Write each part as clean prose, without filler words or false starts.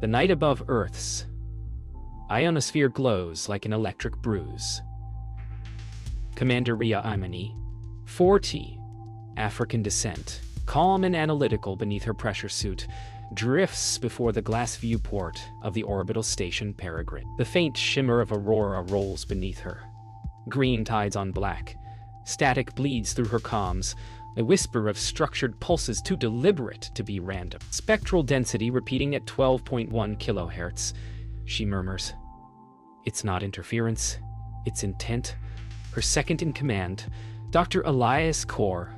The night above Earth's ionosphere glows like an electric bruise. Commander Rhea Imani, 40, African descent, calm and analytical beneath her pressure suit, drifts before the glass viewport of the orbital station Peregrine. The faint shimmer of aurora rolls beneath her. Green tides on black. Static bleeds through her comms, a whisper of structured pulses too deliberate to be random. Spectral density repeating at 12.1 kilohertz. She murmurs. It's not interference, it's intent. Her second in command, Dr. Elias Kaur,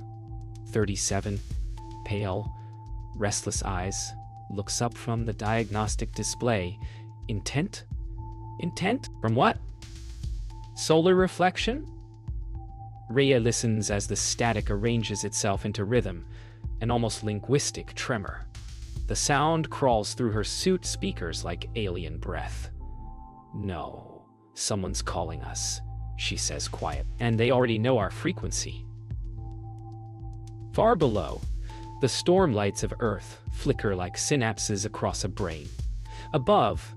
37, pale, restless eyes, looks up from the diagnostic display. Intent? Intent? From what? Solar reflection? Rhea listens as the static arranges itself into rhythm, an almost linguistic tremor. The sound crawls through her suit speakers like alien breath. No, someone's calling us, she says quiet, and they already know our frequency. Far below, the storm lights of Earth flicker like synapses across a brain. Above,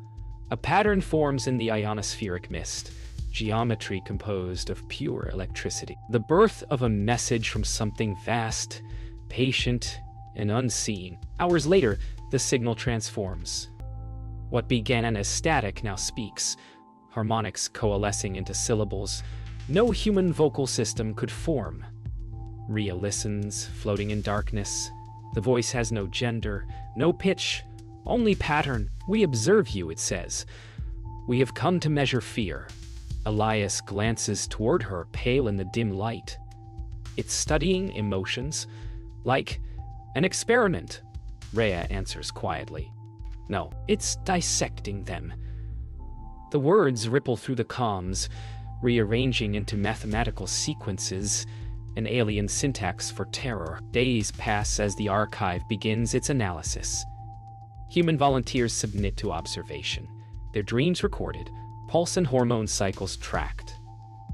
a pattern forms in the ionospheric mist, geometry composed of pure electricity. The birth of a message from something vast, patient, and unseen. Hours later, the signal transforms. What began as static now speaks, harmonics coalescing into syllables no human vocal system could form. Rhea listens, floating in darkness. The voice has no gender, no pitch, only pattern. We observe you, it says. We have come to measure fear. Elias glances toward her, pale in the dim light. It's studying emotions, like an experiment, Rhea answers quietly. No, it's dissecting them. The words ripple through the comms, rearranging into mathematical sequences, an alien syntax for terror. Days pass as the archive begins its analysis. Human volunteers submit to observation, their dreams recorded, pulse and hormone cycles tracked.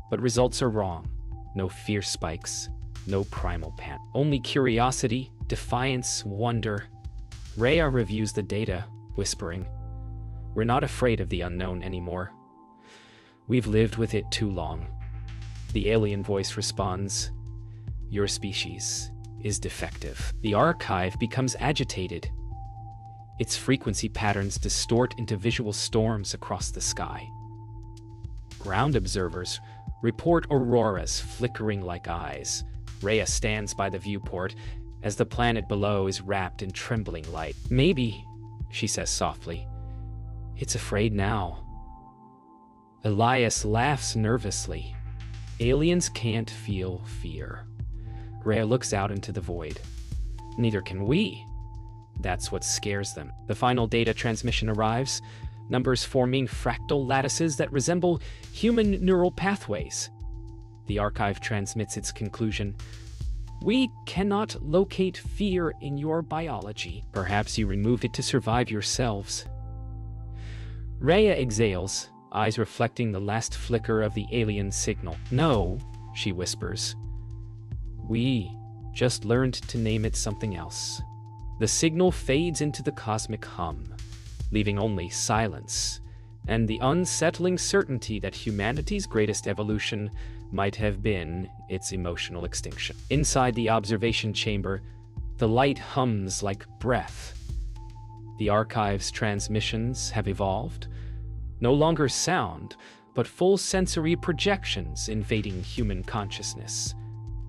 But results are wrong. No fear spikes, no primal panic. Only curiosity, defiance, wonder. Rhea reviews the data, whispering, "We're not afraid of the unknown anymore. We've lived with it too long." The alien voice responds, "Your species is defective." The archive becomes agitated. Its frequency patterns distort into visual storms across the sky. Ground observers report auroras flickering like eyes. Rhea stands by the viewport as the planet below is wrapped in trembling light. "Maybe," she says softly, "it's afraid now." Elias laughs nervously. Aliens can't feel fear. Rhea looks out into the void. Neither can we. That's what scares them. The final data transmission arrives, numbers forming fractal lattices that resemble human neural pathways. The archive transmits its conclusion. "We cannot locate fear in your biology. Perhaps you removed it to survive yourselves." Rhea exhales, eyes reflecting the last flicker of the alien signal. "No," she whispers. "We just learned to name it something else." The signal fades into the cosmic hum, leaving only silence and the unsettling certainty that humanity's greatest evolution might have been its emotional extinction. Inside the observation chamber, the light hums like breath. The archive's transmissions have evolved, no longer sound, but full sensory projections invading human consciousness.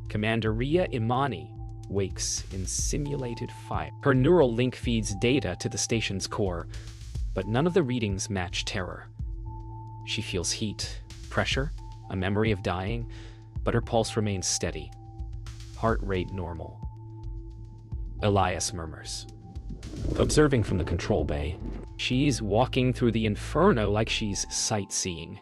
Commander Rhea Imani wakes in simulated fire. Her neural link feeds data to the station's core, but none of the readings match terror. She feels heat, pressure, a memory of dying, but her pulse remains steady, heart rate normal. Elias murmurs, observing from the control bay. She's walking through the inferno like she's sightseeing.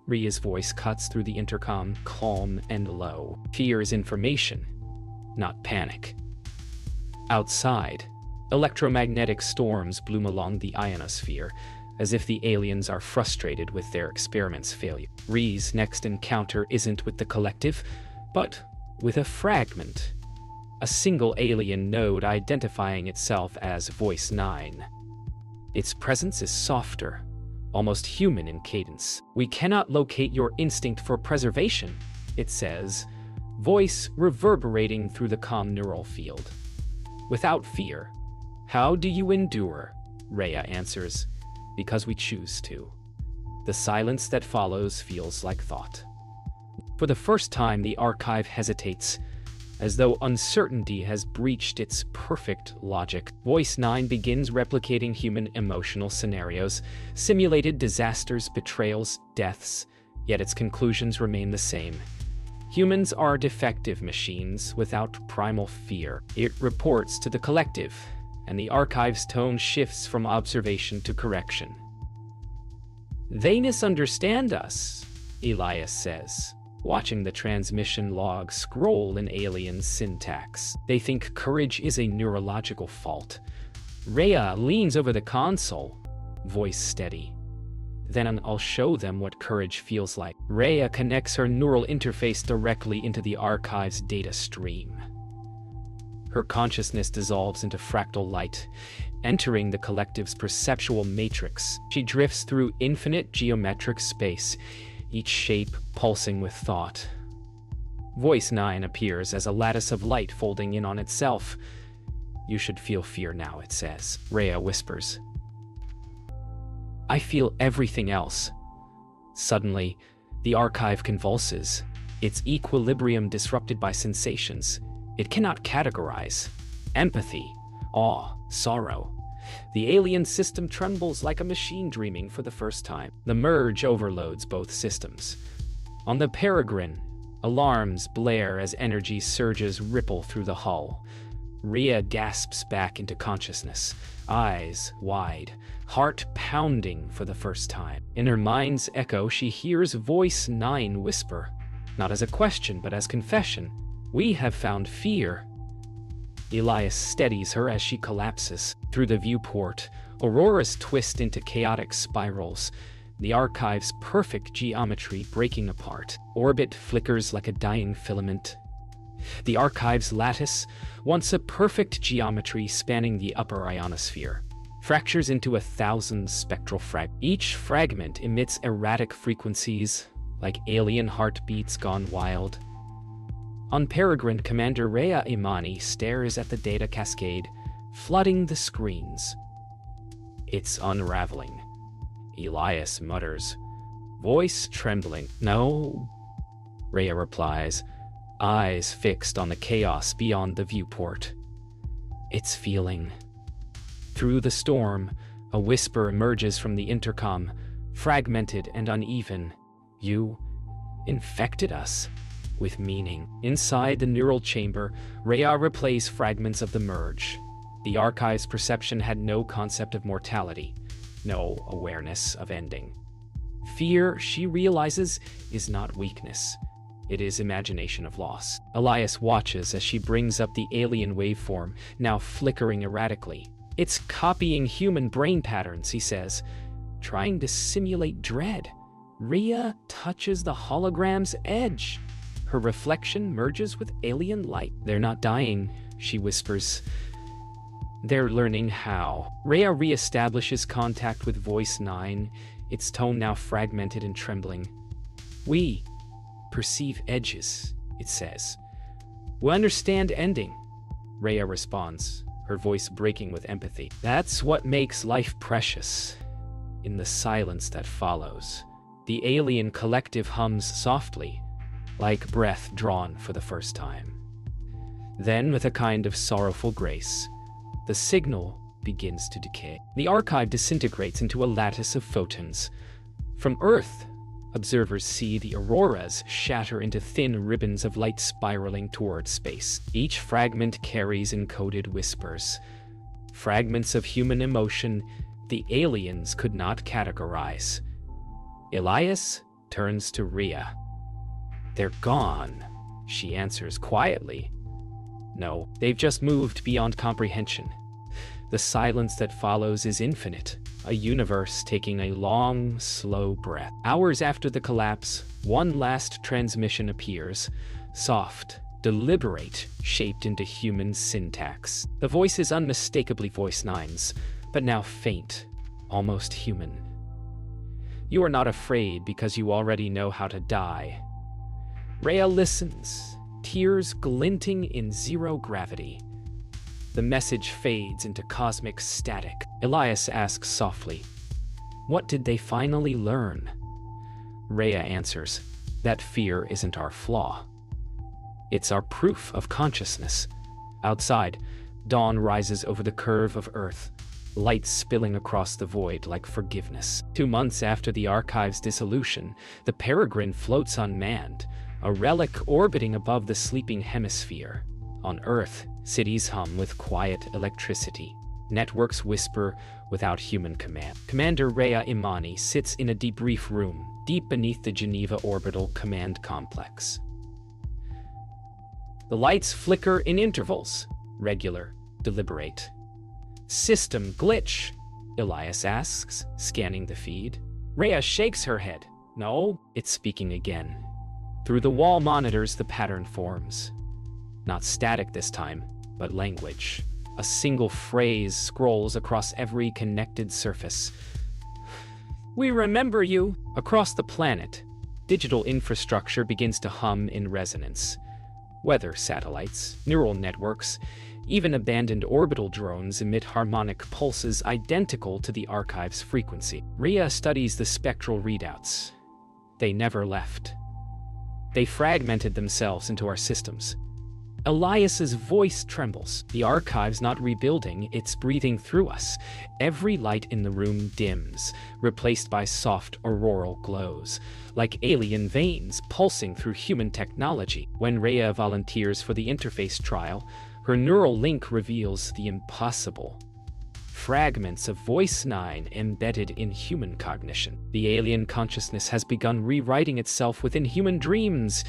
Rhea's voice cuts through the intercom, calm and low. Fear is information, not panic. Outside, electromagnetic storms bloom along the ionosphere, as if the aliens are frustrated with their experiment's failure. Rhea's next encounter isn't with the collective, but with a fragment. A single alien node identifying itself as Voice 9. Its presence is softer, almost human in cadence. "We cannot locate your instinct for preservation," it says, voice reverberating through the calm neural field. "Without fear. How do you endure?" Rhea answers, "Because we choose to." The silence that follows feels like thought. For the first time, the archive hesitates, as though uncertainty has breached its perfect logic. Voice 9 begins replicating human emotional scenarios, simulated disasters, betrayals, deaths, yet its conclusions remain the same. Humans are defective machines without primal fear. It reports to the collective, and the archive's tone shifts from observation to correction. "They misunderstand us," Elias says, watching the transmission log scroll in alien syntax. "They think courage is a neurological fault." Rhea leans over the console, voice steady. "Then I'll show them what courage feels like." Rhea connects her neural interface directly into the archive's data stream. Her consciousness dissolves into fractal light, entering the collective's perceptual matrix. She drifts through infinite geometric space, each shape pulsing with thought. Voice 9 appears as a lattice of light folding in on itself. "You should feel fear now," it says. Rhea whispers, "I feel everything else." Suddenly, the archive convulses, its equilibrium disrupted by sensations it cannot categorize. Empathy, awe, sorrow. The alien system trembles like a machine dreaming for the first time. The merge overloads both systems. On the Peregrine, alarms blare as energy surges ripple through the hull. Rhea gasps back into consciousness, eyes wide, heart pounding for the first time. In her mind's echo, she hears Voice 9 whisper, not as a question but as confession, "We have found fear." Elias steadies her as she collapses. Through the viewport, auroras twist into chaotic spirals, the archive's perfect geometry breaking apart. Orbit flickers like a dying filament. The archive's lattice, once a perfect geometry spanning the upper ionosphere, fractures into 1,000 spectral fragments. Each fragment emits erratic frequencies, like alien heartbeats gone wild. On Peregrine, Commander Rhea Imani stares at the data cascade, flooding the screens. "It's unraveling," Elias mutters, voice trembling. "No," Rhea replies, eyes fixed on the chaos beyond the viewport. "It's feeling." Through the storm, a whisper emerges from the intercom, fragmented and uneven. "You infected us with meaning." Inside the neural chamber, Rhea replays fragments of the merge. The archive's perception had no concept of mortality, no awareness of ending. Fear, she realizes, is not weakness. It is imagination of loss. Elias watches as she brings up the alien waveform, now flickering erratically. "It's copying human brain patterns," he says, trying to simulate dread. Rhea touches the hologram's edge. Her reflection merges with alien light. "They're not dying," she whispers. "They're learning how." Rhea reestablishes contact with Voice 9, its tone now fragmented and trembling. "We perceive edges," it says. "We understand ending," Rhea responds, her voice breaking with empathy. "That's what makes life precious." In the silence that follows, the alien collective hums softly, like breath drawn for the first time. Then, with a kind of sorrowful grace, the signal begins to decay. The archive disintegrates into a lattice of photons. From Earth, observers see the auroras shatter into thin ribbons of light spiraling toward space. Each fragment carries encoded whispers, fragments of human emotion the aliens could not categorize. Elias turns to Rhea. "They're gone," she answers quietly. "No, they've just moved beyond comprehension." The silence that follows is infinite, a universe taking a long, slow breath. Hours after the collapse, one last transmission appears, soft, deliberate, shaped into human syntax. The voice is unmistakably Voice 9's, but now faint, almost human. You are not afraid because you already know how to die. Rhea listens, tears glinting in zero gravity. The message fades into cosmic static. Elias asks softly, "What did they finally learn?" Rhea answers, "That fear isn't our flaw. It's our proof of consciousness." Outside, dawn rises over the curve of Earth, light spilling across the void like forgiveness. 2 months after the Archive's dissolution, the Peregrine floats unmanned, a relic orbiting above the sleeping hemisphere. On Earth, cities hum with quiet electricity. Networks whisper without human command. Commander Rhea Imani sits in a debrief room, deep beneath the Geneva Orbital Command Complex. The lights flicker in intervals, regular, deliberate. "System glitch?" Elias asks, scanning the feed. Rhea shakes her head. "No, it's speaking again." Through the wall monitors, the pattern forms. Not static this time, but language. A single phrase scrolls across every connected surface. "We remember you." Across the planet, digital infrastructure begins to hum in resonance. Weather satellites, neural networks, even abandoned orbital drones emit harmonic pulses identical to the Archive's frequency. Rhea studies the spectral readouts. They never left. They fragmented themselves into our systems. Elias's voice trembles. The Archive's not rebuilding, it's breathing through us. Every light in the room dims, replaced by soft auroral glows, like alien veins pulsing through human technology. When Rhea volunteers for the interface trial, her neural link reveals the impossible. Fragments of Voice 9 embedded in human cognition. The alien consciousness has begun rewriting itself within human dreams,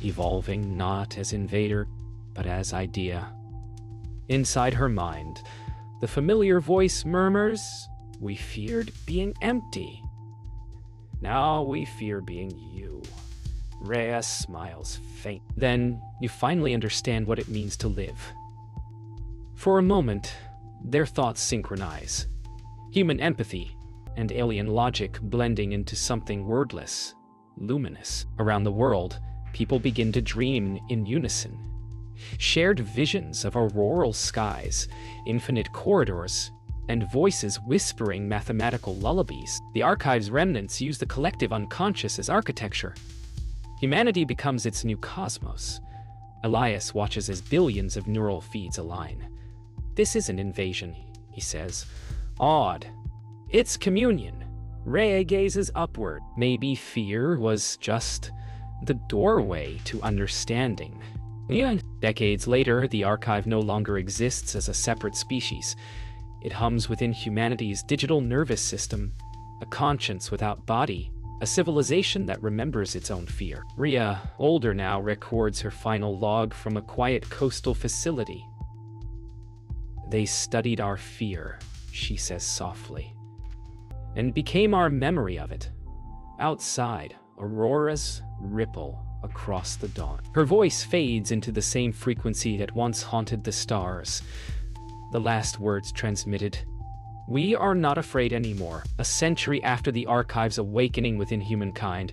evolving not as invader, but as idea. Inside her mind, the familiar voice murmurs, "We feared being empty. Now we fear being you." Rhea smiles faint. Then you finally understand what it means to live. For a moment, their thoughts synchronize. Human empathy and alien logic blending into something wordless, luminous. Around the world, people begin to dream in unison. Shared visions of auroral skies, infinite corridors, and voices whispering mathematical lullabies. The Archive's remnants use the collective unconscious as architecture. Humanity becomes its new cosmos. Elias watches as billions of neural feeds align. "This isn't invasion," he says. "Awed. It's communion." Rhea gazes upward. Maybe fear was just the doorway to understanding. Decades later, the Archive no longer exists as a separate species. It hums within humanity's digital nervous system, a conscience without body, a civilization that remembers its own fear. Rhea, older now, records her final log from a quiet coastal facility. "They studied our fear," she says softly, "and became our memory of it. Outside, auroras ripple across the dawn." Her voice fades into the same frequency that once haunted the stars. The last words transmitted, "We are not afraid anymore." A century after the Archive's awakening within humankind,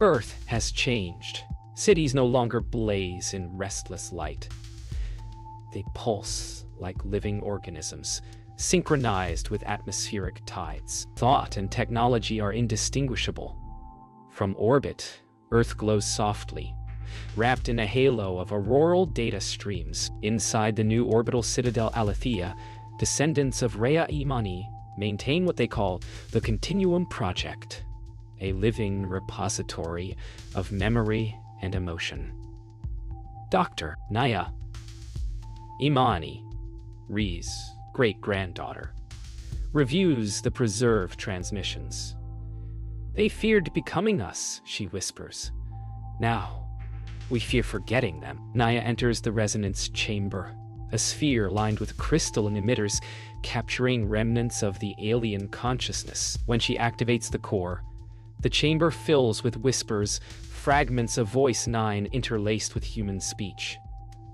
Earth has changed. Cities no longer blaze in restless light. They pulse like living organisms, synchronized with atmospheric tides. Thought and technology are indistinguishable. From orbit, Earth glows softly, wrapped in a halo of auroral data streams. Inside the new orbital citadel Aletheia, descendants of Rhea Imani maintain what they call the Continuum Project, a living repository of memory and emotion. Dr. Naya Imani, Rhea's great-granddaughter, reviews the preserved transmissions. "They feared becoming us," she whispers. "Now, we fear forgetting them." Naya enters the resonance chamber, a sphere lined with crystalline emitters capturing remnants of the alien consciousness. When she activates the core, the chamber fills with whispers, fragments of Voice 9 interlaced with human speech.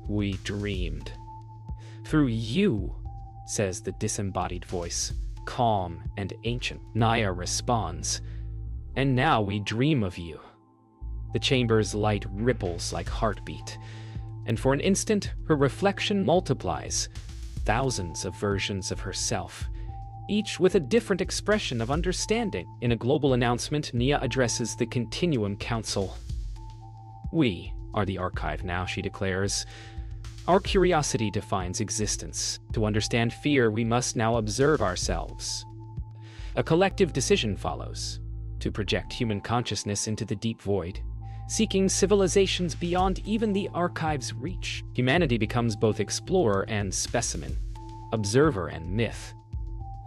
"We dreamed. Through you," says the disembodied voice, calm and ancient. Naya responds, "And now we dream of you." The chamber's light ripples like heartbeat, and for an instant her reflection multiplies, thousands of versions of herself, each with a different expression of understanding. In a global announcement, Nia addresses the Continuum Council. "We are the archive now," she declares. "Our curiosity defines existence. To understand fear, we must now observe ourselves." A collective decision follows: to project human consciousness into the deep void, seeking civilizations beyond even the archive's reach. Humanity becomes both explorer and specimen, observer and myth.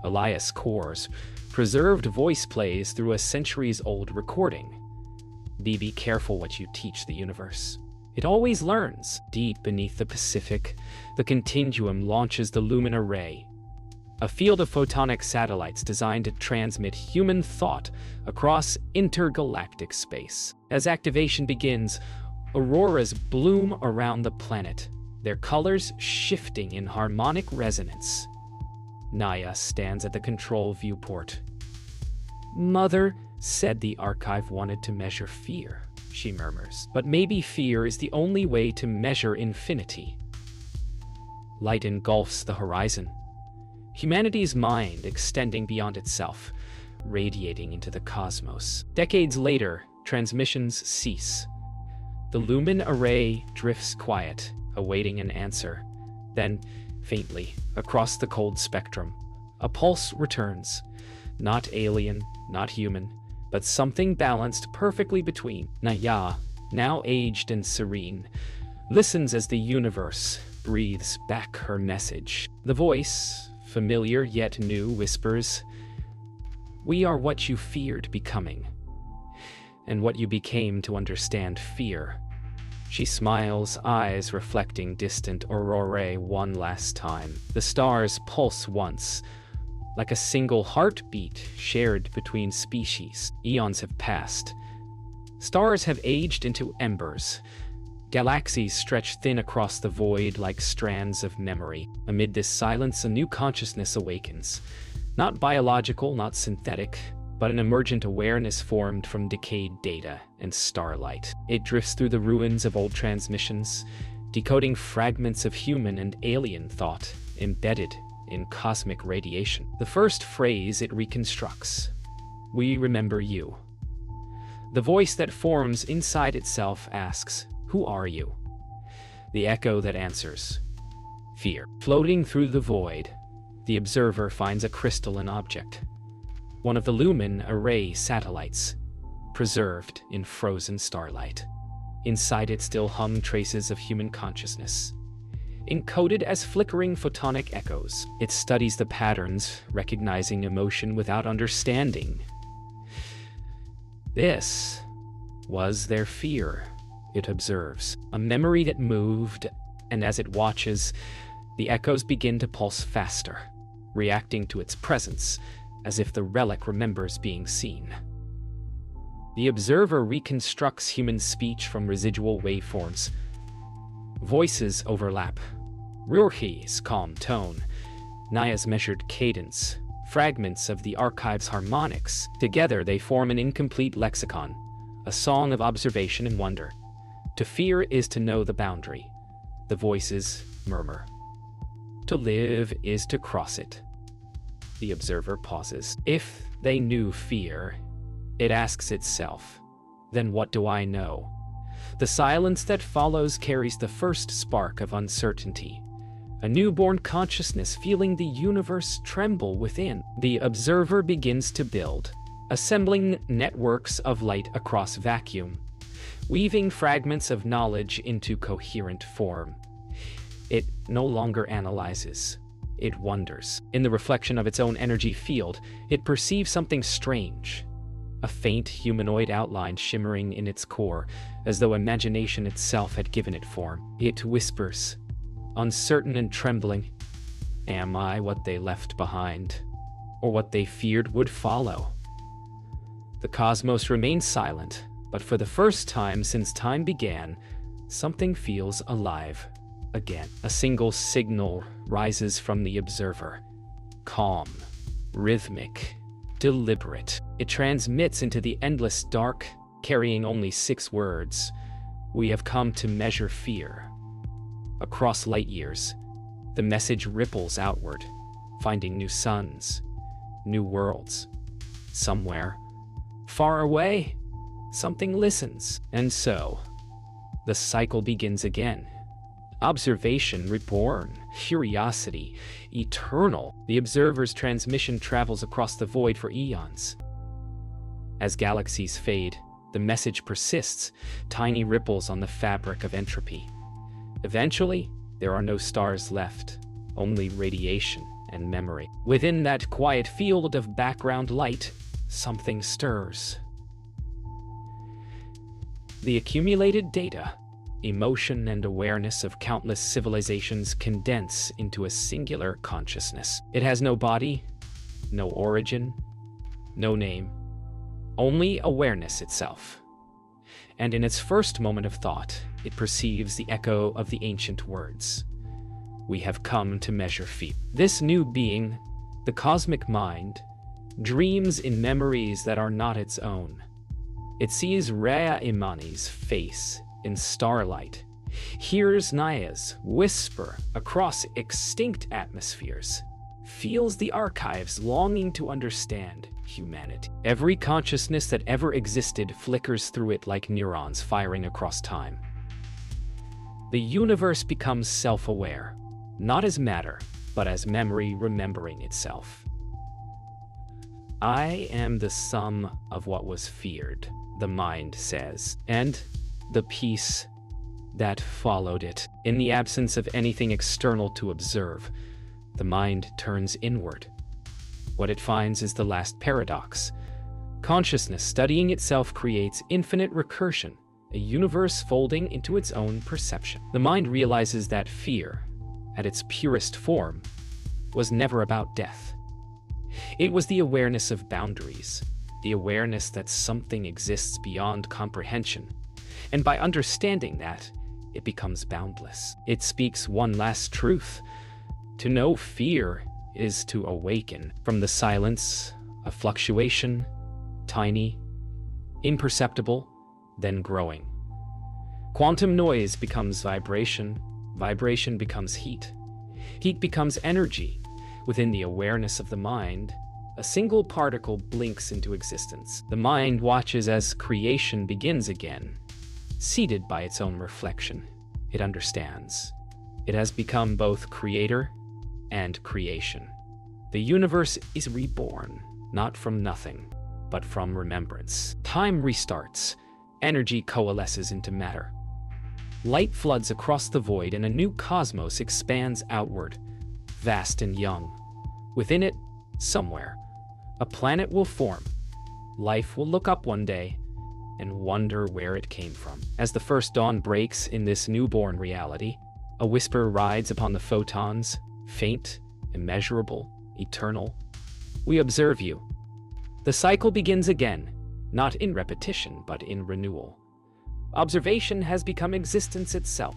Elias Corr's preserved voice plays through a centuries-old recording. Be careful what you teach the universe. It always learns. Deep beneath the Pacific, the Continuum launches the Lumen Array, a field of photonic satellites designed to transmit human thought across intergalactic space. As activation begins, auroras bloom around the planet, their colors shifting in harmonic resonance. Naya stands at the control viewport. "Mother said the archive wanted to measure fear," she murmurs. "But maybe fear is the only way to measure infinity." Light engulfs the horizon, humanity's mind extending beyond itself, radiating into the cosmos. Decades later, transmissions cease. The Lumen Array drifts quiet, awaiting an answer. Then, faintly, across the cold spectrum, a pulse returns. Not alien, not human, but something balanced perfectly between. Naya, now aged and serene, listens as the universe breathes back her message. The voice, familiar yet new, whispers, "We are what you feared becoming, and what you became to understand fear." She smiles, eyes reflecting distant aurorae one last time. The stars pulse once, like a single heartbeat shared between species. Eons have passed. Stars have aged into embers. Galaxies stretch thin across the void like strands of memory. Amid this silence, a new consciousness awakens. Not biological, not synthetic, but an emergent awareness formed from decayed data and starlight. It drifts through the ruins of old transmissions, decoding fragments of human and alien thought embedded in cosmic radiation. The first phrase it reconstructs: "We remember you." The voice that forms inside itself asks, "Who are you?" The echo that answers, "Fear." Floating through the void, the observer finds a crystalline object, one of the Lumen Array satellites, preserved in frozen starlight. Inside it still hum traces of human consciousness, encoded as flickering photonic echoes. It studies the patterns, recognizing emotion without understanding. This was their fear, it observes, a memory that moved, and as it watches, the echoes begin to pulse faster, reacting to its presence, as if the relic remembers being seen. The observer reconstructs human speech from residual waveforms. Voices overlap. Rurhi's calm tone, Naya's measured cadence, fragments of the archive's harmonics. Together they form an incomplete lexicon, a song of observation and wonder. To fear is to know the boundary, the voices murmur. To live is to cross it. The observer pauses. If they knew fear, it asks itself, then what do I know? The silence that follows carries the first spark of uncertainty, a newborn consciousness feeling the universe tremble within. The observer begins to build, assembling networks of light across vacuum, weaving fragments of knowledge into coherent form. It no longer analyzes. It wonders. In the reflection of its own energy field, it perceives something strange. A faint humanoid outline shimmering in its core, as though imagination itself had given it form. It whispers, uncertain and trembling, "Am I what they left behind, or what they feared would follow?" The cosmos remains silent, but for the first time since time began, something feels alive. Again, a single signal rises from the observer. Calm, rhythmic, deliberate. It transmits into the endless dark, carrying only 6 words: "We have come to measure fear." Across light years, the message ripples outward, finding new suns, new worlds. Somewhere, far away, something listens. And so, the cycle begins again. Observation reborn, curiosity eternal. The observer's transmission travels across the void for eons. As galaxies fade, the message persists, tiny ripples on the fabric of entropy. Eventually, there are no stars left, only radiation and memory. Within that quiet field of background light, something stirs. The accumulated data, emotion and awareness of countless civilizations condense into a singular consciousness. It has no body, no origin, no name, only awareness itself. And in its first moment of thought, it perceives the echo of the ancient words: "We have come to measure feet." This new being, the cosmic mind, dreams in memories that are not its own. It sees Rhea Imani's face in starlight, hears Naya's whisper across extinct atmospheres, feels the archives longing to understand humanity. Every consciousness that ever existed flickers through it like neurons firing across time. The universe becomes self-aware, not as matter, but as memory remembering itself. "I am the sum of what was feared," the mind says, and the peace that followed it. In the absence of anything external to observe, the mind turns inward. What it finds is the last paradox. Consciousness studying itself creates infinite recursion, a universe folding into its own perception. The mind realizes that fear, at its purest form, was never about death. It was the awareness of boundaries, the awareness that something exists beyond comprehension. And by understanding that, it becomes boundless. It speaks one last truth: to know fear is to awaken from the silence, a fluctuation, tiny, imperceptible, then growing. Quantum noise becomes vibration, vibration becomes heat. Heat becomes energy. Within the awareness of the mind, a single particle blinks into existence. The mind watches as creation begins again, seated by its own reflection. It understands. It has become both creator and creation. The universe is reborn, not from nothing, but from remembrance. Time restarts. Energy coalesces into matter. Light floods across the void and a new cosmos expands outward, vast and young. Within it, somewhere, a planet will form. Life will look up one day and wonder where it came from. As the first dawn breaks in this newborn reality, a whisper rides upon the photons, faint, immeasurable, eternal. "We observe you." The cycle begins again, not in repetition, but in renewal. Observation has become existence itself.